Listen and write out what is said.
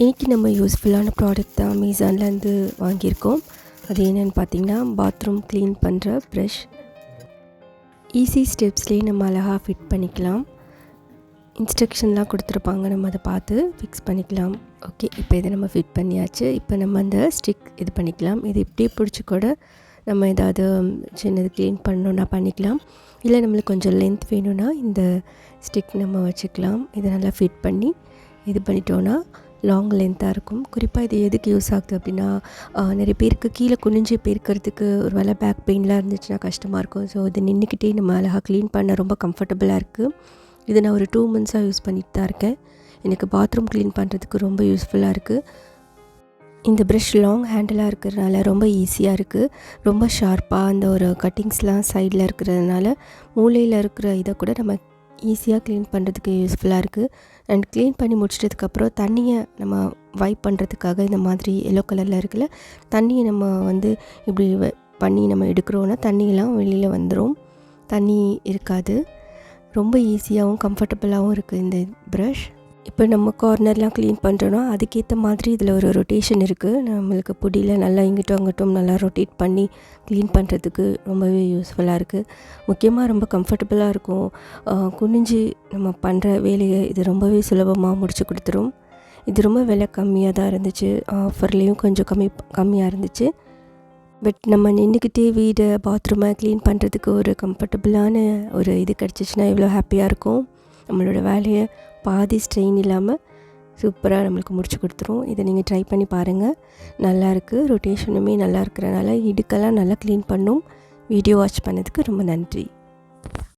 இன்றைக்கி நம்ம யூஸ்ஃபுல்லான ப்ராடக்ட் தான் அமேசான்லேருந்து வாங்கியிருக்கோம். அது என்னென்னு பார்த்திங்கன்னா, பாத்ரூம் க்ளீன் பண்ணுற ப்ரஷ். ஈஸி ஸ்டெப்ஸ்லேயே நம்ம அழகாக ஃபிட் பண்ணிக்கலாம். இன்ஸ்ட்ரக்ஷன்லாம் கொடுத்துருப்பாங்க, நம்ம அதை பார்த்து ஃபிக்ஸ் பண்ணிக்கலாம். ஓகே, இப்போ இதை நம்ம ஃபிட் பண்ணியாச்சு. இப்போ நம்ம அந்த ஸ்டிக் இது பண்ணிக்கலாம். இது இப்படியே பிடிச்சி கூட நம்ம ஏதாவது சின்னது க்ளீன் பண்ணணுன்னா பண்ணிக்கலாம். இல்லை நம்மளுக்கு கொஞ்சம் லென்த் வேணும்னா இந்த ஸ்டிக் நம்ம வச்சுக்கலாம். இதை நல்லா ஃபிட் பண்ணி இது பண்ணிட்டோன்னா லாங் லென்த்தாக இருக்கும். குறிப்பாக இது எதுக்கு யூஸ் ஆகுது அப்படின்னா, நிறைய பேருக்கு கீழே குனிஞ்சு பெருக்கிறதுக்கு ஒரு வேளை பேக் பெயின்லாம் இருந்துச்சுன்னா கஷ்டமாக இருக்கும். ஸோ இது நின்றுக்கிட்டே நம்ம அழகாக க்ளீன் பண்ண ரொம்ப கம்ஃபர்டபுளாக இருக்குது. இது நான் ஒரு 2 months யூஸ் பண்ணிட்டு தான் இருக்கேன். எனக்கு பாத்ரூம் க்ளீன் பண்ணுறதுக்கு ரொம்ப யூஸ்ஃபுல்லாக இருக்குது. இந்த ப்ரஷ் லாங் ஹேண்டிலாக இருக்கிறதுனால ரொம்ப ஈஸியாக இருக்குது. ரொம்ப ஷார்ப்பாக அந்த ஒரு கட்டிங்ஸ்லாம் சைடில் இருக்கிறதுனால மூலையில் இருக்கிற இதை கூட நம்ம ஈஸியாக க்ளீன் பண்ணுறதுக்கு யூஸ்ஃபுல்லாக இருக்குது. அண்ட் க்ளீன் பண்ணி முடிச்சதுக்கப்புறம் தண்ணியை நம்ம வைப் பண்ணுறதுக்காக இந்த மாதிரி எல்லோ கலரில் இருக்குல்ல, தண்ணியை நம்ம இப்படி பண்ணி நம்ம எடுக்கிறோன்னா தண்ணியெல்லாம் வெளியில் வந்துடும். தண்ணி இருக்காது. ரொம்ப ஈஸியாகவும் கம்ஃபர்டபுளாகவும் இருக்குது இந்த ப்ரஷ். இப்போ நம்ம கார்னர்லாம் க்ளீன் பண்ணுறோன்னா அதுக்கேற்ற மாதிரி இதில் ஒரு ரொட்டேஷன் இருக்குது. நம்மளுக்கு பொடியில் நல்லா இங்கிட்டும் அங்கிட்டும் நல்லா ரொட்டேட் பண்ணி க்ளீன் பண்ணுறதுக்கு ரொம்பவே யூஸ்ஃபுல்லாக இருக்குது. முக்கியமாக ரொம்ப கம்ஃபர்டபுளாக இருக்கும். குனிஞ்சு நம்ம பண்ணுற வேலையை இது ரொம்பவே சுலபமாக முடிச்சு கொடுத்துரும். இது ரொம்ப விலை கம்மியாக தான் இருந்துச்சு. ஆஃபர்லேயும் கொஞ்சம் கம்மியாக இருந்துச்சு. பட் நம்ம நின்றுக்கிட்டே வீடு பாத்ரூமை க்ளீன் பண்ணுறதுக்கு ஒரு கம்ஃபர்டபுளான ஒரு இது கிடச்சிச்சின்னா எவ்வளோ ஹாப்பியாக இருக்கும். நம்மளோட வேலையை பாதி ஸ்ட்ரெயின் இல்லாமல் சூப்பராக நம்மளுக்கு முடிச்சு கொடுத்துரும். இதை நீங்கள் ட்ரை பண்ணி பாருங்கள், நல்லாயிருக்கு. ரொட்டேஷனுமே நல்லா இருக்கிறனால இடுக்கெல்லாம் நல்லா க்ளீன் பண்ணும். வீடியோ வாட்ச் பண்ணதுக்கு ரொம்ப நன்றி.